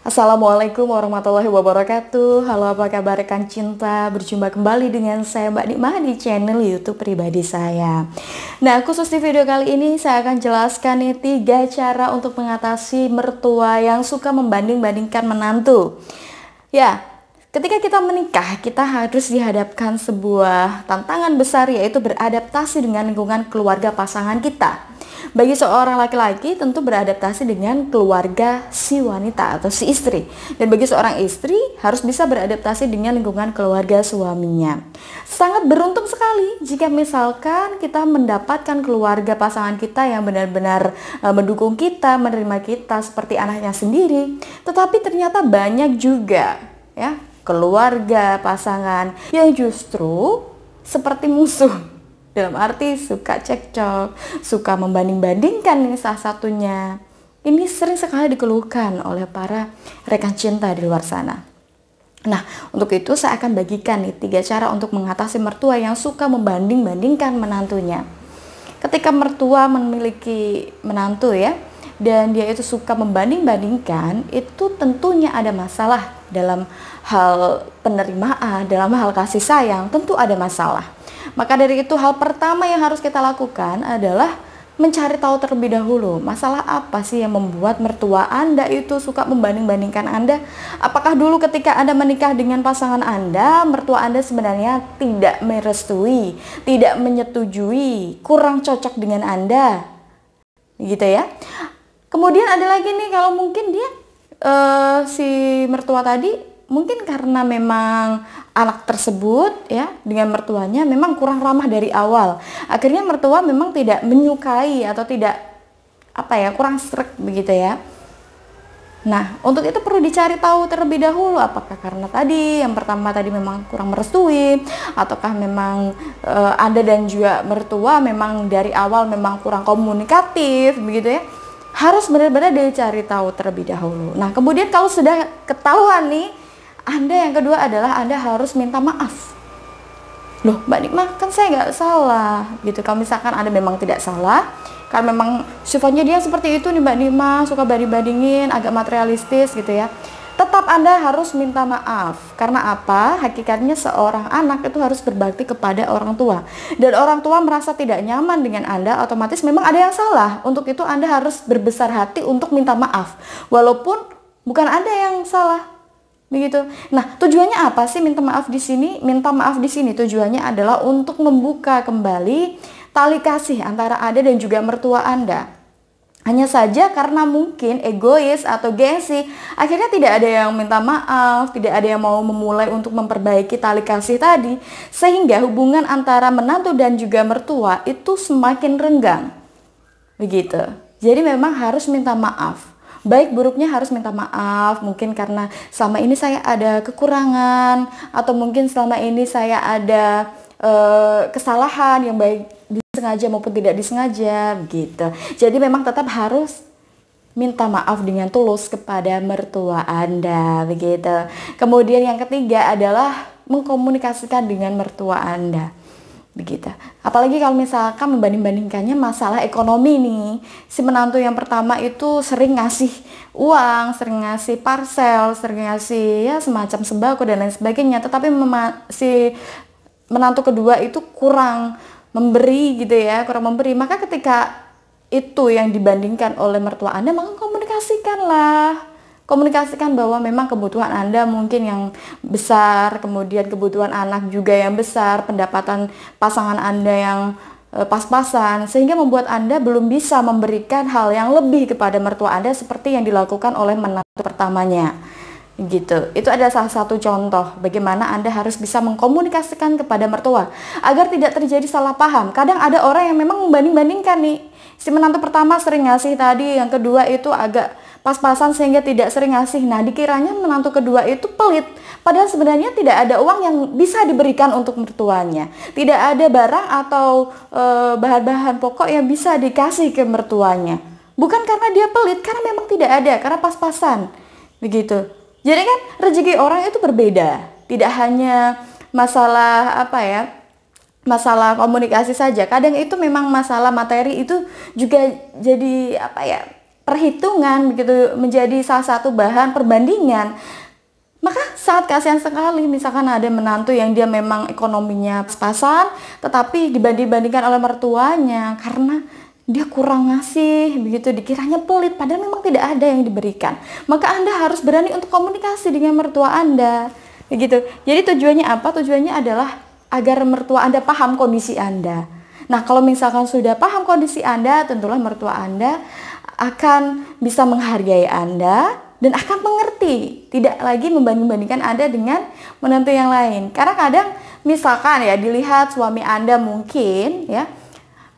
Assalamualaikum warahmatullahi wabarakatuh. Halo, apa kabar rekan cinta? Berjumpa kembali dengan saya Mbak Nikmah di channel YouTube pribadi saya. Nah, khusus di video kali ini saya akan jelaskan nih 3 cara untuk mengatasi mertua yang suka membanding-bandingkan menantu. Ya, ketika kita menikah, kita harus dihadapkan sebuah tantangan besar, yaitu beradaptasi dengan lingkungan keluarga pasangan kita. Bagi seorang laki-laki tentu beradaptasi dengan keluarga si wanita atau si istri. Dan bagi seorang istri harus bisa beradaptasi dengan lingkungan keluarga suaminya. Sangat beruntung sekali jika misalkan kita mendapatkan keluarga pasangan kita yang benar-benar mendukung kita, menerima kita seperti anaknya sendiri. Tetapi ternyata banyak juga ya keluarga pasangan yang justru seperti musuh. Dalam arti suka cekcok, suka membanding-bandingkan nih salah satunya. Ini sering sekali dikeluhkan oleh para rekan cinta di luar sana. Nah, untuk itu saya akan bagikan nih 3 cara untuk mengatasi mertua yang suka membanding-bandingkan menantunya. Ketika mertua memiliki menantu ya, dan dia itu suka membanding-bandingkan, itu tentunya ada masalah dalam hal penerimaan, dalam hal kasih sayang, tentu ada masalah. Maka dari itu hal pertama yang harus kita lakukan adalah mencari tahu terlebih dahulu masalah apa sih yang membuat mertua Anda itu suka membanding-bandingkan Anda. Apakah dulu ketika Anda menikah dengan pasangan Anda, mertua Anda sebenarnya tidak merestui, tidak menyetujui, kurang cocok dengan Anda, gitu ya. Kemudian ada lagi nih, kalau mungkin dia si mertua tadi mungkin karena memang anak tersebut ya dengan mertuanya memang kurang ramah dari awal. Akhirnya mertua memang tidak menyukai atau tidak kurang sreg begitu ya. Nah, untuk itu perlu dicari tahu terlebih dahulu, apakah karena tadi yang pertama tadi memang kurang merestui, ataukah memang Anda dan juga mertua memang dari awal memang kurang komunikatif begitu ya. Harus benar-benar dicari tahu terlebih dahulu. Nah, kemudian kalau sudah ketahuan nih, Anda yang kedua adalah Anda harus minta maaf. Loh, Mbak Nikmah, kan saya nggak salah gitu. Kalau misalkan Anda memang tidak salah, karena memang sifatnya dia seperti itu nih Mbak Nikmah, suka banding-bandingin, agak materialistis gitu ya, tetap Anda harus minta maaf. Karena apa? Hakikatnya seorang anak itu harus berbakti kepada orang tua. Dan orang tua merasa tidak nyaman dengan Anda, otomatis memang ada yang salah. Untuk itu Anda harus berbesar hati untuk minta maaf. Walaupun bukan Anda yang salah. Begitu. Nah, tujuannya apa sih minta maaf di sini? Minta maaf di sini tujuannya adalah untuk membuka kembali tali kasih antara Anda dan juga mertua Anda. Hanya saja karena mungkin egois atau gengsi, akhirnya tidak ada yang minta maaf, tidak ada yang mau memulai untuk memperbaiki tali kasih tadi, sehingga hubungan antara menantu dan juga mertua itu semakin renggang. Begitu. Jadi memang harus minta maaf. Baik buruknya harus minta maaf, mungkin karena selama ini saya ada kekurangan, atau mungkin selama ini saya ada kesalahan yang baik disengaja maupun tidak disengaja, begitu. Jadi memang tetap harus minta maaf dengan tulus kepada mertua Anda, begitu. Kemudian yang ketiga adalah mengkomunikasikan dengan mertua Anda. Begitu. Apalagi kalau misalkan membanding-bandingkannya masalah ekonomi nih. Si menantu yang pertama itu sering ngasih uang, sering ngasih parcel, sering ngasih ya semacam sembako dan lain sebagainya. Tetapi si menantu kedua itu kurang memberi gitu ya, kurang memberi. Maka ketika itu yang dibandingkan oleh mertua Anda, maka komunikasikanlah. Komunikasikan bahwa memang kebutuhan Anda mungkin yang besar, kemudian kebutuhan anak juga yang besar, pendapatan pasangan Anda yang pas-pasan, sehingga membuat Anda belum bisa memberikan hal yang lebih kepada mertua Anda seperti yang dilakukan oleh menantu pertamanya. Gitu. Itu adalah salah satu contoh bagaimana Anda harus bisa mengkomunikasikan kepada mertua agar tidak terjadi salah paham. Kadang ada orang yang memang membanding-bandingkan nih. Si menantu pertama sering ngasih tadi, yang kedua itu agak pas-pasan sehingga tidak sering ngasih. Nah, dikiranya menantu kedua itu pelit. Padahal sebenarnya tidak ada uang yang bisa diberikan untuk mertuanya. Tidak ada barang atau bahan-bahan pokok yang bisa dikasih ke mertuanya. Bukan karena dia pelit, karena memang tidak ada, karena pas-pasan. Begitu. Jadi kan rezeki orang itu berbeda. Tidak hanya masalah masalah komunikasi saja. Kadang itu memang masalah materi itu juga jadi perhitungan begitu, menjadi salah satu bahan perbandingan, maka sangat kasihan sekali misalkan ada menantu yang dia memang ekonominya pas-pasan, tetapi dibanding-bandingkan oleh mertuanya karena dia kurang ngasih, begitu dikiranya pelit, padahal memang tidak ada yang diberikan. Maka Anda harus berani untuk komunikasi dengan mertua Anda, begitu. Jadi tujuannya apa? Tujuannya adalah agar mertua Anda paham kondisi Anda. Nah, kalau misalkan sudah paham kondisi Anda, tentulah mertua Anda akan bisa menghargai Anda dan akan mengerti, tidak lagi membanding-bandingkan Anda dengan menantu yang lain. Karena kadang misalkan ya dilihat suami Anda mungkin ya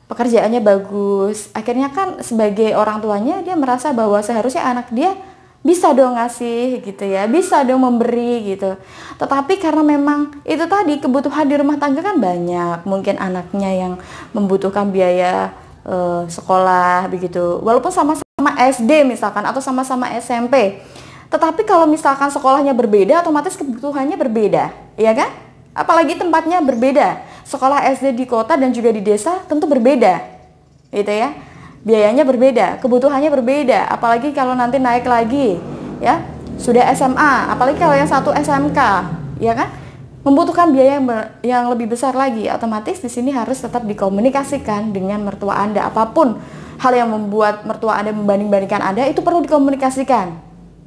pekerjaannya bagus, akhirnya kan sebagai orang tuanya dia merasa bahwa seharusnya anak dia bisa dong ngasih gitu ya, bisa dong memberi gitu. Tetapi karena memang itu tadi kebutuhan di rumah tangga kan banyak, mungkin anaknya yang membutuhkan biaya sekolah begitu, walaupun sama-sama SD misalkan atau sama-sama SMP, tetapi kalau misalkan sekolahnya berbeda, otomatis kebutuhannya berbeda, ya kan? Apalagi tempatnya berbeda, sekolah SD di kota dan juga di desa tentu berbeda, gitu ya. Biayanya berbeda, kebutuhannya berbeda, apalagi kalau nanti naik lagi, ya sudah SMA, apalagi kalau yang satu SMK, ya kan? Membutuhkan biaya yang lebih besar lagi, otomatis di sini harus tetap dikomunikasikan dengan mertua Anda. Apapun hal yang membuat mertua Anda membanding-bandingkan Anda, itu perlu dikomunikasikan,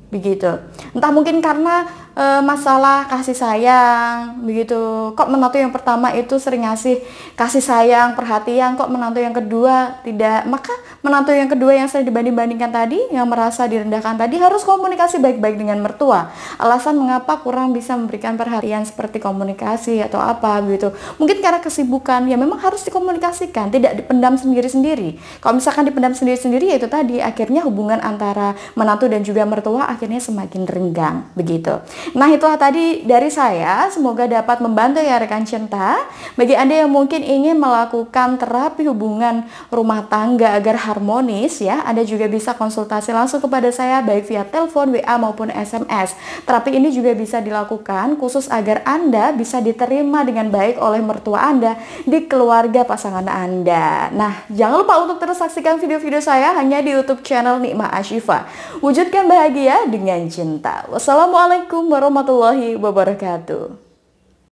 begitu. Entah mungkin karena masalah kasih sayang, begitu. Kok menantu yang pertama itu sering ngasih kasih sayang, perhatian, kok menantu yang kedua tidak? Maka menantu yang kedua yang sering dibanding-bandingkan tadi, yang merasa direndahkan tadi, harus komunikasi baik-baik dengan mertua. Alasan mengapa kurang bisa memberikan perhatian seperti komunikasi atau apa gitu. Mungkin karena kesibukan, ya memang harus dikomunikasikan, tidak dipendam sendiri-sendiri. Kalau misalkan dipendam sendiri-sendiri, ya itu tadi akhirnya hubungan antara menantu dan juga mertua akhirnya semakin renggang, begitu. Nah, itulah tadi dari saya, semoga dapat membantu ya rekan cinta. Bagi Anda yang mungkin ingin melakukan terapi hubungan rumah tangga agar harmonis ya, Anda juga bisa konsultasi langsung kepada saya baik via telepon, WA maupun SMS. Terapi ini juga bisa dilakukan khusus agar Anda bisa diterima dengan baik oleh mertua Anda di keluarga pasangan Anda. Nah, jangan lupa untuk terus saksikan video-video saya hanya di YouTube channel Nikmah Ashifa. Wujudkan bahagia dengan cinta. Wassalamualaikum warahmatullahi wabarakatuh.